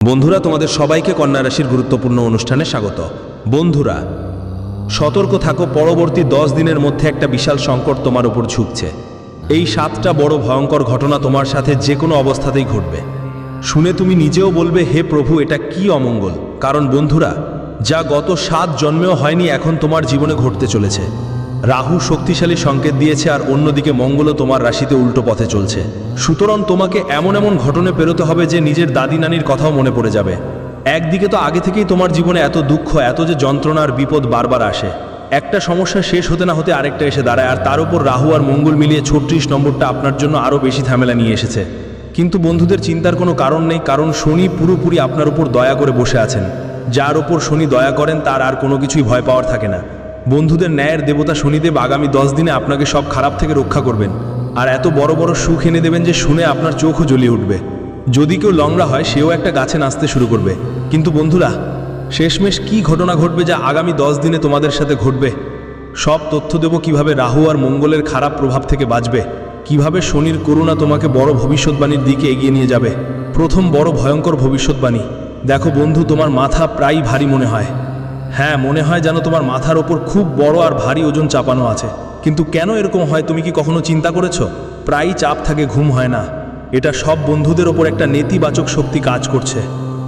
বন্ধুরা, তোমাদের সবাইকে কন্যা রাশির গুরুত্বপূর্ণ অনুষ্ঠানে স্বাগত। বন্ধুরা, সতর্ক থাকো, পরবর্তী 10 দিনের মধ্যে একটা বিশাল সংকট তোমার উপর ঝুঁকছে। এই 7টা বড় ভয়ঙ্কর ঘটনা তোমার সাথে যে কোনো অবস্থাতেই ঘটবে। শুনে তুমি নিজেও বলবে, হে প্রভু, এটা কি অমঙ্গল। কারণ বন্ধুরা, যা গত 7 জন্মেও হয়নি এখন তোমার জীবনে ঘটতে চলেছে। রাহু শক্তিশালী সংকেত দিয়েছে, আর অন্যদিকে মঙ্গলও তোমার রাশিতে উল্টো পথে চলছে। সুতরাং তোমাকে এমন এমন ঘটনা পেরোতে হবে যে নিজের দাদি নানির কথাও মনে পড়ে যাবে। একদিকে তো আগে থেকেই তোমার জীবনে এত দুঃখ, এত যে যন্ত্রণার বিপদ বারবার আসে, একটা সমস্যা শেষ হতে না হতে আরেকটা এসে দাঁড়ায়। আর তার উপর রাহু আর মঙ্গল মিলিয়ে 36 নম্বরটা আপনার জন্য আরও বেশি ঝামেলা নিয়ে এসেছে। কিন্তু বন্ধুদের চিন্তার কোনো কারণ নেই, কারণ শনি পুরোপুরি আপনার উপর দয়া করে বসে আছেন। যার উপর শনি দয়া করেন তার আর কোনো কিছুই ভয় পাওয়ার থাকে না। বন্ধুদের ন্যায়ের দেবতা শনিদেব আগামী 10 দিনে আপনাকে সব খারাপ থেকে রক্ষা করবেন, আর এত বড় বড় সুখ এনে দেবেন যে শুনে আপনার চোখও জ্বলিয়ে উঠবে। যদি কেউ লংড়া হয় সেও একটা গাছে নাচতে শুরু করবে। কিন্তু বন্ধুরা, শেষমেশ কি ঘটনা ঘটবে যা আগামী 10 দিনে তোমাদের সাথে ঘটবে, সব তথ্য দেব। কিভাবে রাহু আর মঙ্গলের খারাপ প্রভাব থেকে বাঁচবে, কিভাবে শনির করুণা তোমাকে বড় ভবিষ্যৎবাণীর দিকে এগিয়ে নিয়ে যাবে। প্রথম বড় ভয়ঙ্কর ভবিষ্যৎবাণী। দেখো বন্ধু, তোমার মাথা প্রায় ভারী মনে হয়। হ্যাঁ, মনে হয় যেন তোমার মাথার ওপর খুব বড় আর ভারী ওজন চাপানো আছে। কিন্তু কেন এরকম হয় তুমি কি কখনো চিন্তা করেছো? প্রায়ই চাপ থাকে, ঘুম হয় না। এটা সব বন্ধুদের ওপর একটা নেতিবাচক শক্তি কাজ করছে।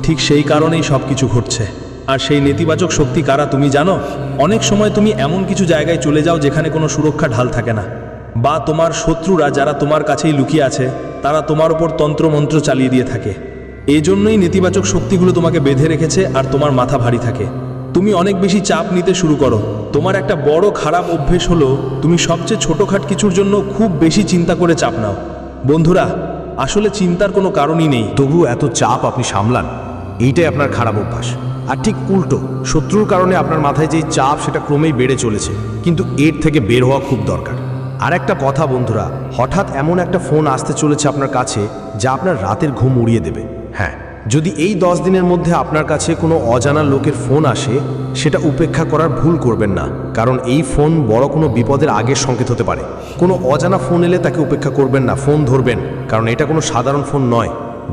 ঠিক সেই কারণেই সব কিছু ঘটছে। আর সেই নেতিবাচক শক্তি কারা তুমি জানো? অনেক সময় তুমি এমন কিছু জায়গায় চলে যাও যেখানে কোনো সুরক্ষা ঢাল থাকে না, বা তোমার শত্রুরা যারা তোমার কাছেই লুকিয়ে আছে তারা তোমার ওপর তন্ত্রমন্ত্র চালিয়ে দিয়ে থাকে। এই জন্যই নেতিবাচক শক্তিগুলো তোমাকে বেঁধে রেখেছে আর তোমার মাথা ভারী থাকে। তুমি অনেক বেশি চাপ নিতে শুরু করো। তোমার একটা বড় খারাপ অভ্যেস হলো তুমি সবচেয়ে ছোটোখাট কিছুর জন্য খুব বেশি চিন্তা করে চাপ নাও। বন্ধুরা, আসলে চিন্তার কোনো কারণই নেই, তবু এত চাপ আপনি সামলান, এইটাই আপনার খারাপ অভ্যাস। আর ঠিক উল্টো, শত্রুর কারণে আপনার মাথায় যেই চাপ সেটা ক্রমেই বেড়ে চলেছে, কিন্তু এর থেকে বের হওয়া খুব দরকার। আর একটা কথা বন্ধুরা, হঠাৎ এমন একটা ফোন আসতে চলেছে আপনার কাছে যা আপনার রাতের ঘুম উড়িয়ে দেবে। হ্যাঁ, যদি এই 10 দিনের মধ্যে আপনার কাছে কোনো অজানা লোকের ফোন আসে, সেটা উপেক্ষা করার ভুল করবেন না, কারণ এই ফোন বড় কোনো বিপদের আগের সংকেত হতে পারে। কোনো অজানা ফোন এলে তাকে উপেক্ষা করবেন না, ফোন ধরবেন, কারণ এটা কোনো সাধারণ ফোন নয়।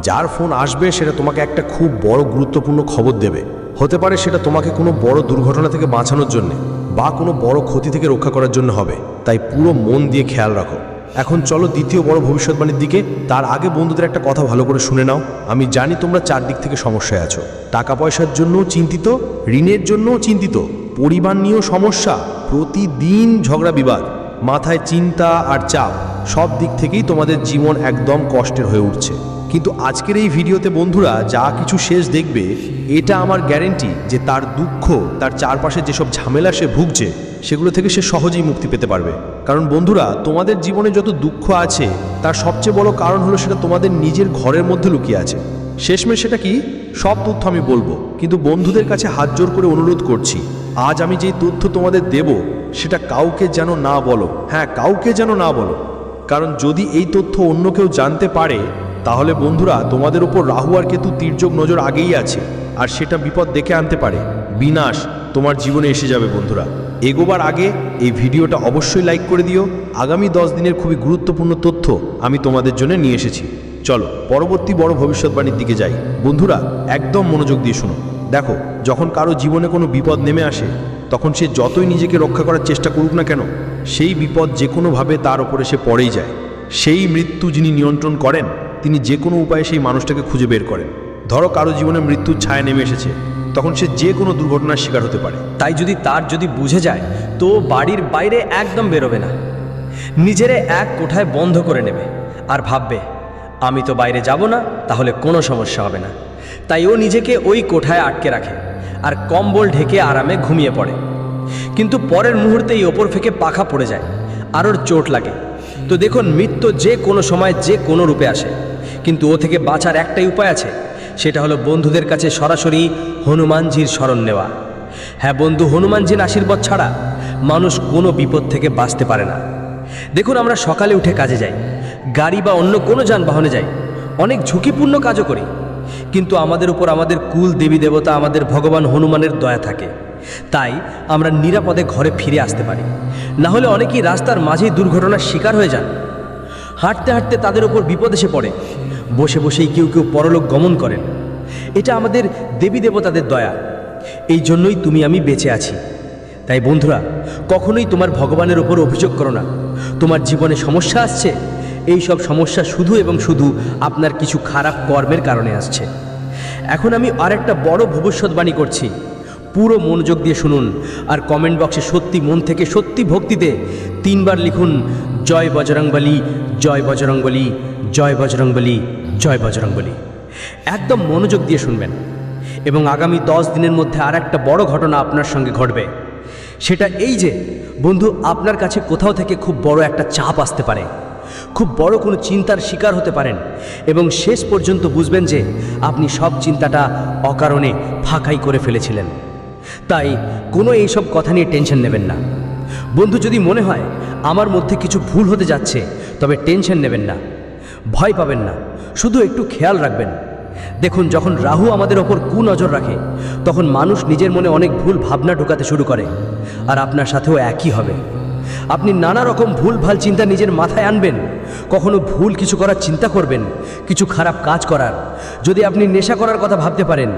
যার ফোন আসবে সেটা তোমাকে একটা খুব বড় গুরুত্বপূর্ণ খবর দেবে। হতে পারে সেটা তোমাকে কোনো বড় দুর্ঘটনা থেকে বাঁচানোর জন্য বা কোনো বড় ক্ষতি থেকে রক্ষা করার জন্য হবে। তাই পুরো মন দিয়ে খেয়াল রাখো। এখন চলো দ্বিতীয় বড় ভবিষ্যৎবাণীর দিকে। তার আগে বন্ধুদের একটা কথা ভালো করে শুনে নাও। আমি জানি তোমরা চারদিক থেকে সমস্যায় আছো। টাকা পয়সার জন্যও চিন্তিত, ঋণের জন্যও চিন্তিত, পরিবার নিয়েও সমস্যা, প্রতিদিন ঝগড়া বিবাদ, মাথায় চিন্তা আর চাপ, সব দিক থেকেই তোমাদের জীবন একদম কষ্টের হয়ে উঠছে। কিন্তু আজকের এই ভিডিওতে বন্ধুরা যা কিছু শেষ দেখবে, এটা আমার গ্যারেন্টি যে তার দুঃখ, তার চারপাশে যেসব ঝামেলা সে ভুগছে সেগুলো থেকে সে সহজেই মুক্তি পেতে পারবে। কারণ বন্ধুরা, তোমাদের জীবনে যত দুঃখ আছে তার সবচেয়ে বড় কারণ হলো সেটা তোমাদের নিজের ঘরের মধ্যে লুকিয়ে আছে। শেষমেশ সেটা কি, সব তথ্য আমি বলবো, কিন্তু বন্ধুদের কাছে হাত জোর করে অনুরোধ করছি, আজ আমি যেই তথ্য তোমাদের দেব সেটা কাউকে যেন না বলো। হ্যাঁ, কাউকে যেন না বলো, কারণ যদি এই তথ্য অন্য কেউ জানতে পারে তাহলে বন্ধুরা তোমাদের উপর রাহু আর কেতু তির্যক নজর আগেই আছে, আর সেটা বিপদ ডেকে আনতে পারে, বিনাশ তোমার জীবনে এসে যাবে। বন্ধুরা, এগোবার আগে এই ভিডিওটা অবশ্যই লাইক করে দিও। আগামী 10 দিনের খুবই গুরুত্বপূর্ণ তথ্য আমি তোমাদের জন্য নিয়ে এসেছি। চলো পরবর্তী বড় ভবিষ্যৎবাণীর দিকে যাই। বন্ধুরা, একদম মনোযোগ দিয়ে শুনো। দেখো, যখন কারো জীবনে কোনো বিপদ নেমে আসে তখন সে যতই নিজেকে রক্ষা করার চেষ্টা করুক না কেন, সেই বিপদ যে কোনোভাবে তার ওপরে সে পড়েই যায়। সেই মৃত্যু যিনি নিয়ন্ত্রণ করেন তিনি যে কোনো উপায়ে সেই মানুষটাকে খুঁজে বের করেন। ধরো কারো জীবনে মৃত্যুর ছায়া নেমে এসেছে, তখন সে যে কোনো দুর্ঘটনার শিকার হতে পারে। তাই যদি বুঝে যায় তো বাড়ির বাইরে একদম বেরোবে না, নিজেরে এক কোঠায় বন্ধ করে নেবে আর ভাববে আমি তো বাইরে যাব না, তাহলে কোনো সমস্যা হবে না। তাই ও নিজেকে ওই কোঠায় আটকে রাখে আর কম্বল ঢেকে আরামে ঘুমিয়ে পড়ে। কিন্তু পরের মুহূর্তেই ওপর থেকে পাখা পড়ে যায় আর ওর চোট লাগে। তো দেখুন, মৃত্যু যে কোনো সময় যে কোনো রূপে আসে, কিন্তু ও থেকে বাঁচার একটাই উপায় আছে, সেটা হলো বন্ধুদের কাছে সরাসরি হনুমানজির শরণ নেওয়া। হ্যাঁ বন্ধু, হনুমানজির আশীর্বাদ ছাড়া মানুষ কোনো বিপদ থেকে বাঁচতে পারে না। দেখুন, আমরা সকালে উঠে কাজে যাই, গাড়ি বা অন্য কোনো যানবাহনে যাই, অনেক ঝুঁকিপূর্ণ কাজও করি, কিন্তু আমাদের উপর আমাদের কুল দেবী দেবতা, আমাদের ভগবান হনুমানের দয়া থাকে। তাই আমরা নিরাপদে ঘরে ফিরে আসতে পারি। না হলে অনেকেই রাস্তার মাঝেই দুর্ঘটনার শিকার হয়ে যান। হাঁটতে হাঁটতে তাদের উপর বিপদ এসে পড়ে, বসে বসেই কেউ কেউ পরলোক গমন করেন। এটা আমাদের দেবী দেবতাদের দয়া। এই জন্যই তুমি আমি বেঁচে আছি। তাই বন্ধুরা, কখনোই তোমার ভগবানের ওপর অভিযোগ করো না। তোমার জীবনে সমস্যা আসছে, এই সব সমস্যা শুধু এবং শুধু আপনার কিছু খারাপ কর্মের কারণে আসছে। এখন আমি আরেকটা বড় ভবিষ্যৎবাণী করছি, পুরো মনোযোগ দিয়ে শুনুন। আর কমেন্ট বক্সে সত্যি মন থেকে সত্যি ভক্তিতে 3 বার লিখুন, জয় বজরংবলী, জয় বজরংবলী, জয় বজরংবলী, জয় বজরংবলী। একদম মনোযোগ দিয়ে শুনবেন। এবং আগামী 10 দিনের মধ্যে আর একটা বড় ঘটনা আপনার সঙ্গে ঘটবে। সেটা এই যে বন্ধু, আপনার কাছে কোথাও থেকে খুব বড় একটা চাপ আসতে পারে, খুব বড় কোনো চিন্তার শিকার হতে পারেন, এবং শেষ পর্যন্ত বুঝবেন যে আপনি সব চিন্তাটা অকারণে ফাঁকাই করে ফেলেছিলেন। তাই কোনো এইসব কথা নিয়ে টেনশন নেবেন না বন্ধু। যদি মনে হয় আমার মধ্যে কিছু ভুল হতে যাচ্ছে, তবে টেনশন নেবেন না, ভয় পাবেন না, শুধু একটু খেয়াল রাখবেন। দেখুন, যখন রাহু আমাদের ওপর কুনজর রাখে, তখন মানুষ নিজের মনে অনেক ভুল ভাবনা ঢোকাতে শুরু করে, আর আপনার সাথেও একই হবে। আপনি নানা রকম ভুল ভাল চিন্তা নিজের মাথায় আনবেন, কখনো ভুল কিছু করার চিন্তা করবেন, কিছু খারাপ কাজ করার। যদি আপনি নেশা করার কথা ভাবতে পারেন,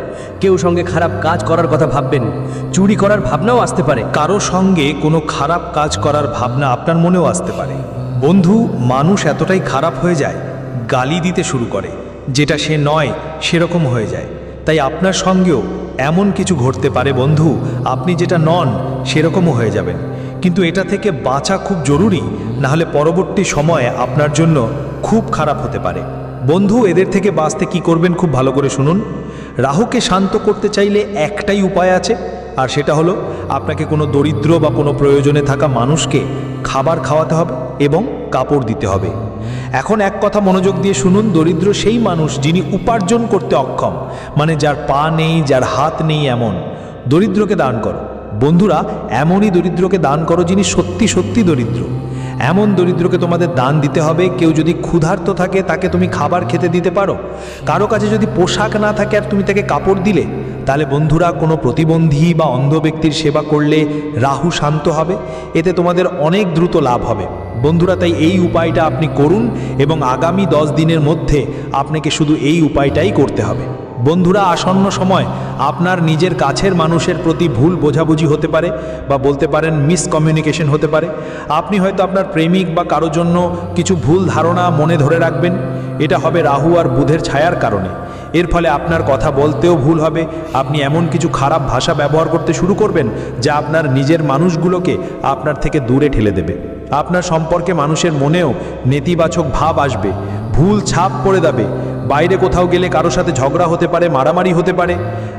কেউ সঙ্গে খারাপ কাজ করার কথা ভাববেন, চুরি করার ভাবনাও আসতে পারে। কারো সঙ্গে কোনো খারাপ কাজ করার ভাবনা আপনার মনেও আসতে পারে। বন্ধু, মানুষ এতটাই খারাপ হয়ে যায়, গালি দিতে শুরু করে, যেটা সে নয় সেরকম হয়ে যায়। তাই আপনার সঙ্গেও এমন কিছু ঘটতে পারে বন্ধু, আপনি যেটা নন সেরকমও হয়ে যাবেন। কিন্তু এটা থেকে বাঁচা খুব জরুরি, নাহলে পরবর্তী সময়ে আপনার জন্য খুব খারাপ হতে পারে। বন্ধু, এদের থেকে বাঁচতে কি করবেন খুব ভালো করে শুনুন। রাহুকে শান্ত করতে চাইলে একটাই উপায় আছে, আর সেটা হলো আপনাকে কোনো দরিদ্র বা কোনো প্রয়োজনে থাকা মানুষকে খাবার খাওয়াতে হবে এবং কাপড় দিতে হবে। এখন এক কথা মনোযোগ দিয়ে শুনুন, দরিদ্র সেই মানুষ যিনি উপার্জন করতে অক্ষম, মানে যার পা নেই, যার হাত নেই, এমন দরিদ্রকে দান করো। বন্ধুরা, এমনই দরিদ্রকে দান করো যিনি সত্যি সত্যি দরিদ্র। এমন দরিদ্রকে তোমাদের দান দিতে হবে। কেউ যদি ক্ষুধার্ত থাকে, তাকে তুমি খাবার খেতে দিতে পারো। কারো কাছে যদি পোশাক না থাকে আর তুমি তাকে কাপড় দিলে, তাহলে বন্ধুরা, কোনো প্রতিবন্ধী বা অন্ধ ব্যক্তির সেবা করলে রাহু শান্ত হবে। এতে তোমাদের অনেক দ্রুত লাভ হবে বন্ধুরা। তাই এই উপায়টা আপনি করুন, এবং আগামী 10 দিনের মধ্যে আপনাকে শুধু এই উপায়টাই করতে হবে। বন্ধুরা, আসন্ন সময় আপনার নিজের কাছের মানুষের প্রতি ভুল বোঝাবুঝি হতে পারে, বা বলতে পারেন মিসকমিউনিকেশন হতে পারে। আপনি হয়তো আপনার প্রেমিক বা কারোর জন্য কিছু ভুল ধারণা মনে ধরে রাখবেন। এটা হবে রাহু আর বুধের ছায়ার কারণে। এর ফলে আপনার কথা বলতেও ভুল হবে। আপনি এমন কিছু খারাপ ভাষা ব্যবহার করতে শুরু করবেন, যা আপনার নিজের মানুষগুলোকে আপনার থেকে দূরে ঠেলে দেবে। আপনার সম্পর্কে মানুষের মনেও নেতিবাচক ভাব আসবে, ভুল ছাপ পড়ে যাবে। বাইরে কোথাও গেলে কারো সাথে ঝগড়া হতে পারে, মারামারি হতে পারে,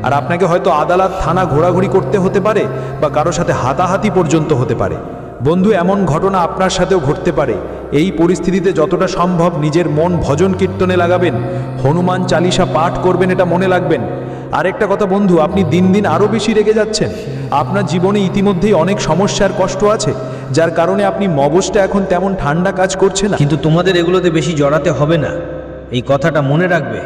আর আপনাকে হয়তো আদালত থানা ঘোরাঘুরি করতে হতে পারে, বা কারো সাথে হাতাহাতি পর্যন্ত হতে পারে। বন্ধু, এমন ঘটনা আপনার সাথেও ঘটতে পারে। এই পরিস্থিতিতে যতটা সম্ভব নিজের মন ভজন কীর্তনে লাগাবেন, হনুমান চালিসা পাঠ করবেন, এটা মনে রাখবেন। আরেকটা কথা বন্ধু, আপনি দিন দিন আরও বেশি রেগে যাচ্ছেন। আপনার জীবনে ইতিমধ্যেই অনেক সমস্যার কষ্ট আছে, যার কারণে আপনি মগজটা এখন তেমন ঠান্ডা কাজ করছে না। কিন্তু তোমাদের এগুলোতে বেশি জড়াতে হবে না, এই কথাটা মনে রাখবে।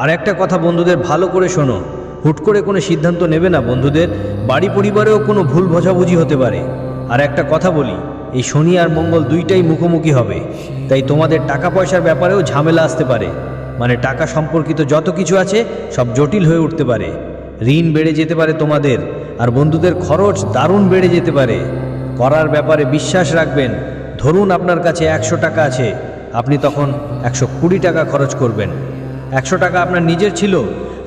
আর একটা কথা বন্ধুদের, ভালো করে শোনো, হুট করে কোনো সিদ্ধান্ত নেবে না বন্ধুদের। বাড়ি পরিবারেও কোনো ভুল বোঝাবুঝি হতে পারে। আর একটা কথা বলি, এই শনি আর মঙ্গল দুইটাই মুখোমুখি হবে, তাই তোমাদের টাকা পয়সার ব্যাপারেও ঝামেলা আসতে পারে। মানে টাকা সম্পর্কিত যত কিছু আছে সব জটিল হয়ে উঠতে পারে। ঋণ বেড়ে যেতে পারে তোমাদের, আর বন্ধুদের খরচ দারুণ বেড়ে যেতে পারে। করার ব্যাপারে বিশ্বাস রাখবেন। ধরুন আপনার কাছে 100 টাকা আছে, আপনি তখন 120 টাকা খরচ করবেন। 100 টাকা আপনার নিজের ছিল,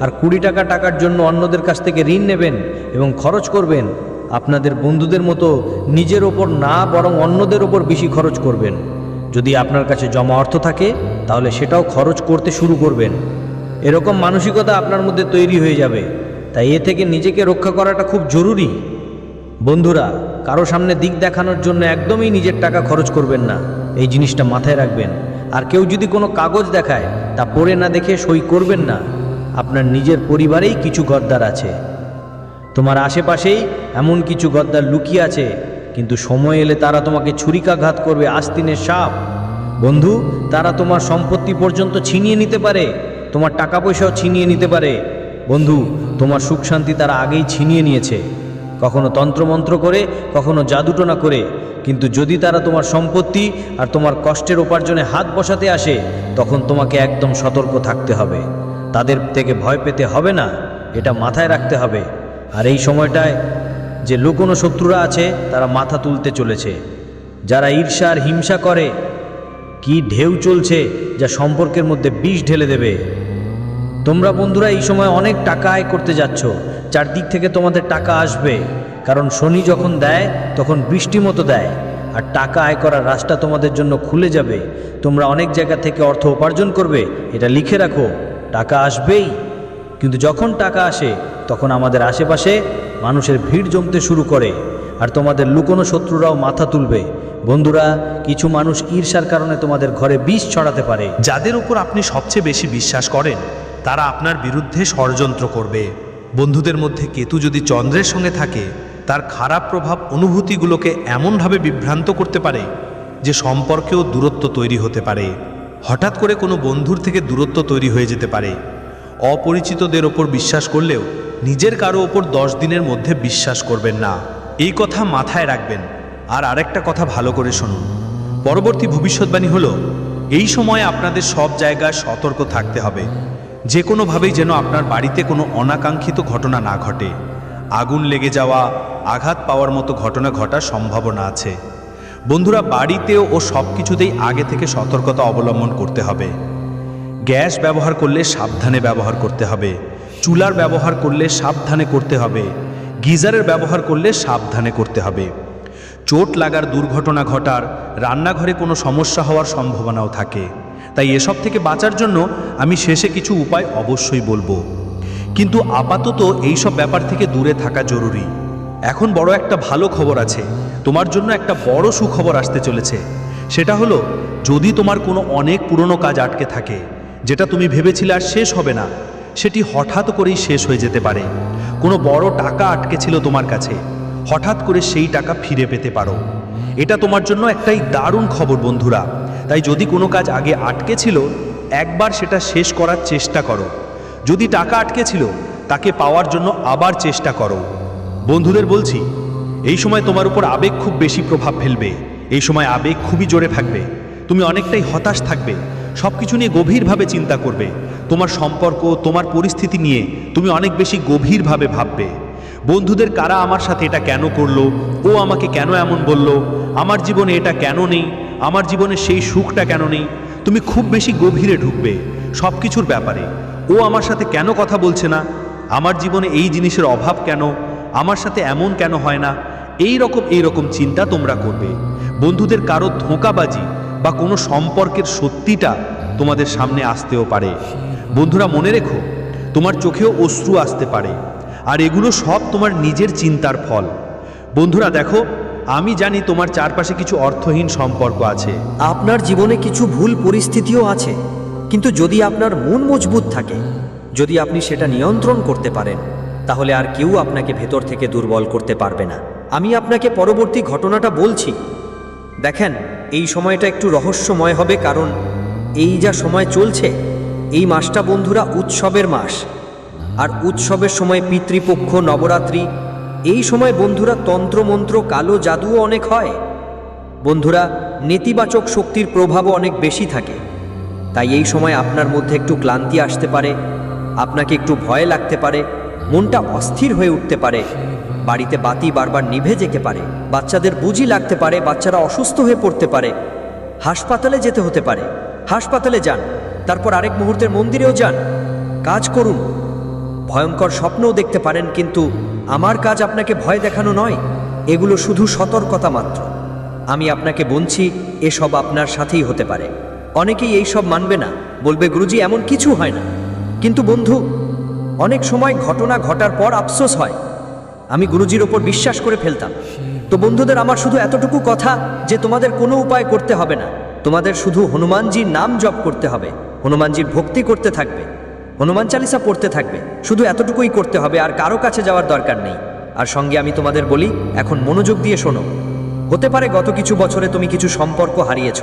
আর 20 টাকা টাকার জন্য অন্যদের কাছ থেকে ঋণ নেবেন এবং খরচ করবেন। আপনাদের বন্ধুদের মতো নিজের ওপর না, বরং অন্যদের ওপর বেশি খরচ করবেন। যদি আপনার কাছে জমা অর্থ থাকে, তাহলে সেটাও খরচ করতে শুরু করবেন। এরকম মানসিকতা আপনার মধ্যে তৈরি হয়ে যাবে। তাই এ থেকে নিজেকে রক্ষা করাটা খুব জরুরি। বন্ধুরা, কারো সামনে দিক দেখানোর জন্য একদমই নিজের টাকা খরচ করবেন না, এই জিনিসটা মাথায় রাখবেন। আর কেউ যদি কোনো কাগজ দেখায়, তা পড়ে না দেখে সই করবেন না। আপনার নিজের পরিবারেই কিছু গদ্দার আছে, তোমার আশেপাশেই এমন কিছু গদ্দার লুকিয়ে আছে, কিন্তু সময় এলে তারা তোমাকে ছুরিকাঘাত করবে আস্তিনের সাপ। বন্ধু, তারা তোমার সম্পত্তি পর্যন্ত ছিনিয়ে নিতে পারে, তোমার টাকা পয়সাও ছিনিয়ে নিতে পারে। বন্ধু, তোমার সুখ শান্তি তারা আগেই ছিনিয়ে নিয়েছে, কখনো তন্ত্রমন্ত্র করে, কখনো জাদুটোনা করে। কিন্তু যদি তারা তোমার সম্পত্তি আর তোমার কষ্টের উপার্জনে হাত বসাতে আসে, তখন তোমাকে একদম সতর্ক থাকতে হবে। তাদের থেকে ভয় পেতে হবে না, এটা মাথায় রাখতে হবে। আর এই সময়টায় যে লুকোনো শত্রুরা আছে তারা মাথা তুলতে চলেছে। যারা ঈর্ষা আর হিংসা করে, কি ঢেউ চলছে যা সম্পর্কের মধ্যে বিষ ঢেলে দেবে। তোমরা বন্ধুরা এই সময় অনেক টাকা আয় করতে যাচ্ছ, চারদিক থেকে তোমাদের টাকা আসবে, কারণ শনি যখন দেয় তখন বৃষ্টি মতো দেয়, আর টাকা আয় করার রাস্তা তোমাদের জন্য খুলে যাবে। তোমরা অনেক জায়গা থেকে অর্থ উপার্জন করবে, এটা লিখে রাখো। টাকা আসবেই, কিন্তু যখন টাকা আসে তখন আমাদের আশেপাশে মানুষের ভিড় জমতে শুরু করে, আর তোমাদের লুকোনো শত্রুরাও মাথা তুলবে। বন্ধুরা, কিছু মানুষ ঈর্ষার কারণে তোমাদের ঘরে বিষ ছড়াতে পারে। যাদের উপর আপনি সবচেয়ে বেশি বিশ্বাস করেন তারা আপনার বিরুদ্ধে ষড়যন্ত্র করবে। বন্ধুদের মধ্যে কেতু যদি চন্দ্রের সঙ্গে থাকে, তার খারাপ প্রভাব অনুভূতিগুলোকে এমনভাবে বিভ্রান্ত করতে পারে যে সম্পর্কেও দূরত্ব তৈরি হতে পারে। হঠাৎ করে কোনো বন্ধুর থেকে দূরত্ব তৈরি হয়ে যেতে পারে। অপরিচিতদের ওপর বিশ্বাস করলেও নিজের কারো ওপর 10 দিনের মধ্যে বিশ্বাস করবেন না, এই কথা মাথায় রাখবেন। আর আরেকটা কথা ভালো করে শুনুন, পরবর্তী ভবিষ্যৎবাণী হলো এই সময় আপনাদের সব জায়গায় সতর্ক থাকতে হবে। যে কোনোভাবেই যেন আপনার বাড়িতে কোনো অনাকাঙ্ক্ষিত ঘটনা না ঘটে। আগুন লেগে যাওয়া, আঘাত পাওয়ার মতো ঘটনা ঘটার সম্ভাবনা আছে। বন্ধুরা, বাড়িতেও ও সব কিছুতেই আগে থেকে সতর্কতা অবলম্বন করতে হবে। গ্যাস ব্যবহার করলে সাবধানে ব্যবহার করতে হবে, চুলার ব্যবহার করলে সাবধানে করতে হবে, গিজারের ব্যবহার করলে সাবধানে করতে হবে। চোট লাগার, দুর্ঘটনা ঘটার, রান্নাঘরে কোনো সমস্যা হওয়ার সম্ভাবনাও থাকে। তাই এসব থেকে বাঁচার জন্য আমি শেষে কিছু উপায় অবশ্যই বলবো, কিন্তু আপাতত এইসব ব্যাপার থেকে দূরে থাকা জরুরি। এখন বড় একটা ভালো খবর আছে, তোমার জন্য একটা বড় সুখবর আসতে চলেছে। সেটা হলো, যদি তোমার কোনো অনেক পুরনো কাজ আটকে থাকে, যেটা তুমি ভেবেছিলে আর শেষ হবে না, সেটি হঠাৎ করেই শেষ হয়ে যেতে পারে। কোনো বড় টাকা আটকে ছিল তোমার কাছে, হঠাৎ করে সেই টাকা ফিরে পেতে পারো। এটা তোমার জন্য একটাই দারুণ খবর বন্ধুরা। তাই যদি কোনো কাজ আগে আটকে ছিল, একবার সেটা শেষ করার চেষ্টা করো। যদি টাকা আটকে ছিল, তাকে পাওয়ার জন্য আবার চেষ্টা করো। বন্ধুদের বলছি, এই সময় তোমার উপর আবেগ খুব বেশি প্রভাব ফেলবে। এই সময় আবেগ খুবই জোরে থাকবে। তুমি অনেকটাই হতাশ থাকবে, সব কিছু নিয়ে গভীরভাবে চিন্তা করবে। তোমার সম্পর্ক, তোমার পরিস্থিতি নিয়ে তুমি অনেক বেশি গভীরভাবে ভাববে। বন্ধুদের কারা আমার সাথে এটা কেন করলো, ও আমাকে কেন এমন বলল, আমার জীবনে এটা কেন নেই, আমার জীবনে সেই সুখটা কেন নেই। তুমি খুব বেশি গভীরে ঢুকবে সব কিছুর ব্যাপারে। ও আমার সাথে কেন কথা বলছে না, আমার জীবনে এই জিনিসের অভাব কেন, আমার সাথে এমন কেন হয় না, এই রকম চিন্তা তোমরা করবে। বন্ধুদের কারো ধোঁকাবাজি বা কোনো সম্পর্কের সত্যিটা তোমাদের সামনে আসতেও পারে। বন্ধুরা, মনে রেখো, তোমার চোখেও অশ্রু আসতে পারে, আর এগুলো সব তোমার নিজের চিন্তার ফল। বন্ধুরা দেখো, আমি জানি তোমার চারপাশে কিছু অর্থহীন সম্পর্ক আছে, আপনার জীবনে কিছু ভুল পরিস্থিতিও আছে, কিন্তু যদি আপনার মন মজবুত থাকে, যদি আপনি সেটা নিয়ন্ত্রণ করতে পারেন, তাহলে আর কেউ আপনাকে ভেতর থেকে দুর্বল করতে পারবে না। আমি আপনাকে পরবর্তী ঘটনাটা বলছি। দেখেন, এই সময়টা একটু রহস্যময় হবে, কারণ এই যা সময় চলছে, এই মাসটা বন্ধুরা উৎসবের মাস। আর উৎসবের সময় পিতৃপক্ষ, নবরাত্রি, এই সময় বন্ধুরা তন্ত্রমন্ত্র, কালো জাদুও অনেক হয়। বন্ধুরা, নেতিবাচক শক্তির প্রভাবও অনেক বেশি থাকে। তাই এই সময় আপনার মধ্যে একটু ক্লান্তি আসতে পারে, আপনাকে একটু ভয় লাগতে পারে, মনটা অস্থির হয়ে উঠতে পারে, বাড়িতে বাতি বারবার নিভে যেতে পারে, বাচ্চাদের বুঝি লাগতে পারে, বাচ্চারা অসুস্থ হয়ে পড়তে পারে, হাসপাতালে যেতে হতে পারে। হাসপাতালে যান, তারপর আরেক মুহূর্তের মন্দিরেও যান, কাজ করুন। ভয়ঙ্কর স্বপ্নও দেখতে পারেন, কিন্তু আমার কাজ আপনাকে ভয় দেখানো নয়, এগুলো শুধু সতর্কতা মাত্র। আমি আপনাকে বলছি, এসব আপনার সাথেই হতে পারে। অনেকেই এই সব মানবে না, বলবে গুরুজি এমন কিছু হয় না। কিন্তু বন্ধু, অনেক সময় ঘটনা ঘটার পর আফসোস হয়, আমি গুরুজির ওপর বিশ্বাস করে ফেলতাম। তো বন্ধুদের, আমার শুধু এতটুকু কথা যে তোমাদের কোনো উপায় করতে হবে না, তোমাদের শুধু হনুমানজির নাম জপ করতে হবে, হনুমানজির ভক্তি করতে থাকবে, হনুমান চালিসা পড়তে থাকবে, শুধু এতটুকুই করতে হবে, আর কারো কাছে যাওয়ার দরকার নেই। আর সঙ্গে আমি তোমাদের বলি, এখন মনোযোগ দিয়ে শোনো। হতে পারে গত কিছু বছরে তুমি কিছু সম্পর্ক হারিয়েছ,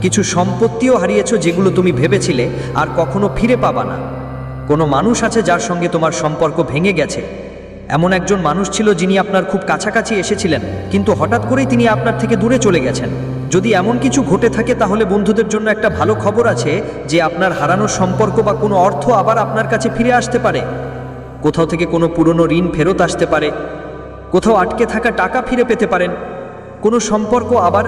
কিছু সম্পত্তিও হারিয়েছ, যেগুলো তুমি ভেবেছিলে আর কখনো ফিরে পাবা না। কোনো মানুষ আছে যার সঙ্গে তোমার সম্পর্ক ভেঙে গেছে। এমন একজন মানুষ ছিল যিনি আপনার খুব কাছাকাছি এসেছিলেন, কিন্তু হঠাৎ করেই তিনি আপনার থেকে দূরে চলে গেছেন। যদি এমন কিছু ঘটে থাকে তাহলে বন্ধুদের জন্য একটা ভালো খবর আছে যে আপনার হারানো সম্পর্ক বা কোনো অর্থ আবার আপনার কাছে ফিরে আসতে পারে। কোথাও থেকে কোনো পুরনো ঋণ ফেরত আসতে পারে, কোথাও আটকে থাকা টাকা ফিরে পেতে পারেন, কোনো সম্পর্ক আবার